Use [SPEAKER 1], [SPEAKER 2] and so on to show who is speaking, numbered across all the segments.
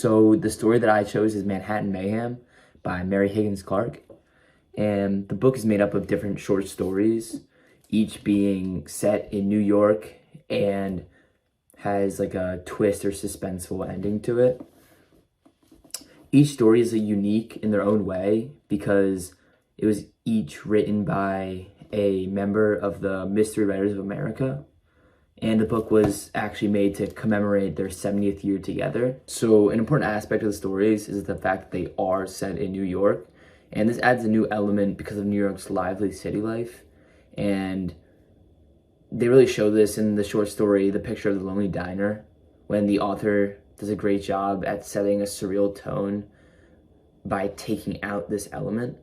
[SPEAKER 1] So the story that I chose is Manhattan Mayhem by Mary Higgins Clark. And the book is made up of different short stories, each being set in New York and has like a twist or suspenseful ending to it. Each story is unique in their own way because it was each written by a member of the Mystery Writers of America. And the book was actually made to commemorate their 70th year together. So an important aspect of the stories is the fact that they are set in New York. And this adds a new element because of New York's lively city life. And they really show this in the short story, The Picture of the Lonely Diner, when the author does a great job at setting a surreal tone by taking out this element.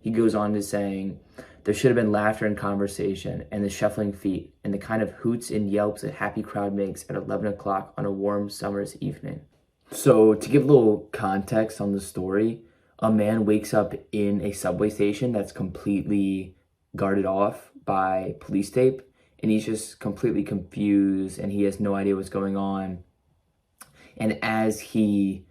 [SPEAKER 1] He goes on to saying, there should have been laughter and conversation and the shuffling feet and the kind of hoots and yelps a happy crowd makes at 11 o'clock on a warm summer's evening. So to give a little context on the story, a man wakes up in a subway station that's completely guarded off by police tape, and he's just completely confused and he has no idea what's going on. And as he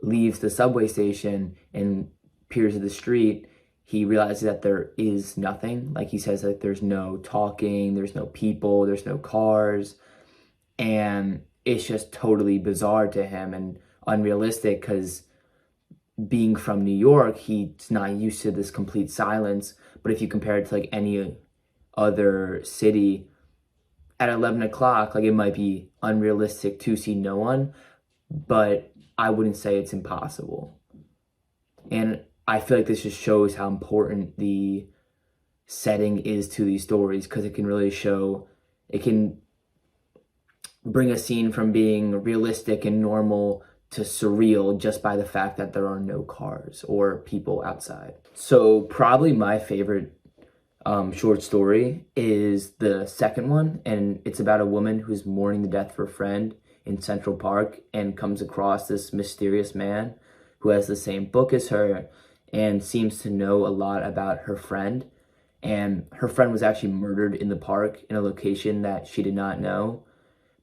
[SPEAKER 1] leaves the subway station and peers at the street, he realizes that there is nothing. Like he says, like there's no talking, there's no people, there's no cars. And it's just totally bizarre to him and unrealistic because being from New York, he's not used to this complete silence. But if you compare it to like any other city, at 11 o'clock, like it might be unrealistic to see no one, but I wouldn't say it's impossible. And I feel like this just shows how important the setting is to these stories because it can really show, it can bring a scene from being realistic and normal to surreal just by the fact that there are no cars or people outside. So probably my favorite short story is the second one, and it's about a woman who's mourning the death of her friend in Central Park and comes across this mysterious man who has the same book as her and seems to know a lot about her friend. And her friend was actually murdered in the park in a location that she did not know.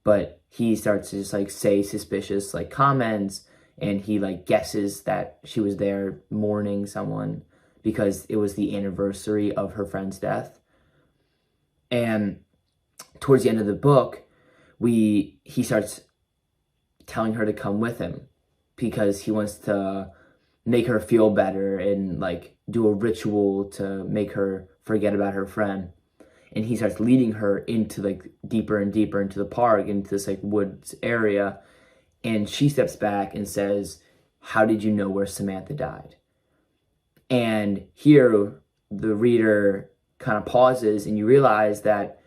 [SPEAKER 1] But he starts to just like say suspicious like comments, and he like guesses that she was there mourning someone because it was the anniversary of her friend's death. And towards the end of the book, he starts telling her to come with him because he wants to make her feel better and like do a ritual to make her forget about her friend. And he starts leading her into like deeper and deeper into the park, into this like woods area. And she steps back and says, "How did you know where Samantha died?" And here the reader kind of pauses and you realize that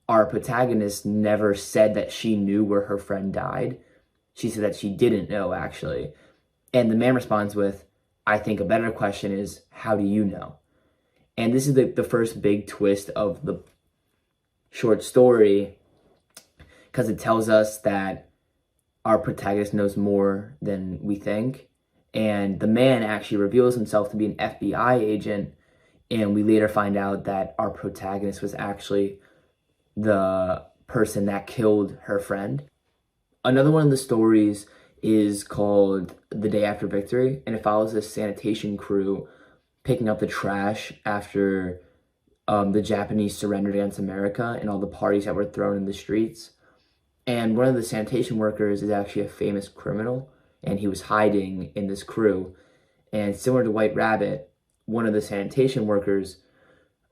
[SPEAKER 1] our protagonist never said that she knew where her friend died. She said that she didn't know actually. And the man responds with, I think a better question is, how do you know? And this is the first big twist of the short story because it tells us that our protagonist knows more than we think. And the man actually reveals himself to be an FBI agent. And we later find out that our protagonist was actually the person that killed her friend. Another one of the stories is called The Day After Victory, and it follows this sanitation crew picking up the trash after the Japanese surrendered against America and all the parties that were thrown in the streets. And one of the sanitation workers is actually a famous criminal, and he was hiding in this crew. And similar to White Rabbit, one of the sanitation workers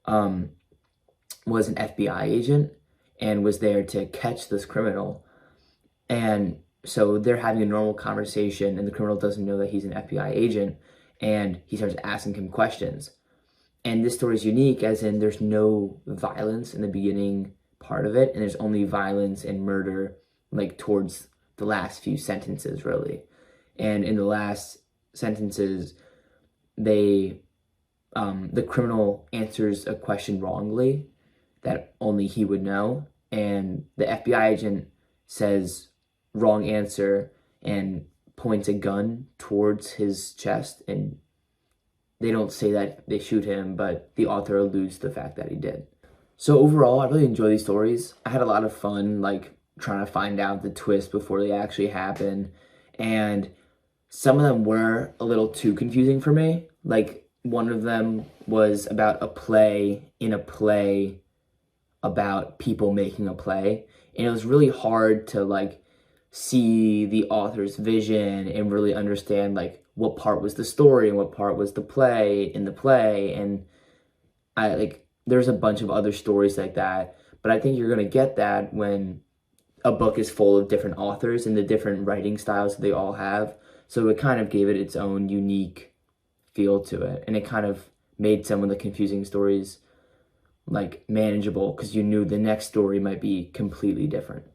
[SPEAKER 1] was an FBI agent and was there to catch this criminal. And so they're having a normal conversation and the criminal doesn't know that he's an FBI agent, and he starts asking him questions. And this story is unique as in there's no violence in the beginning part of it, and there's only violence and murder like towards the last few sentences really. And in the last sentences, the criminal answers a question wrongly that only he would know, and the FBI agent says wrong answer and points a gun towards his chest, and they don't say that they shoot him, but the author alludes to the fact that he did. So overall, I really enjoy these stories. I had a lot of fun like trying to find out the twist before they actually happen, and some of them were a little too confusing for me. Like, one of them was about a play in a play about people making a play, and it was really hard to like see the author's vision and really understand like what part was the story and what part was the play in the play. And I like there's a bunch of other stories like that, but I think you're going to get that when a book is full of different authors and the different writing styles that they all have. So it kind of gave it its own unique feel to it, and it kind of made some of the confusing stories like manageable because you knew the next story might be completely different.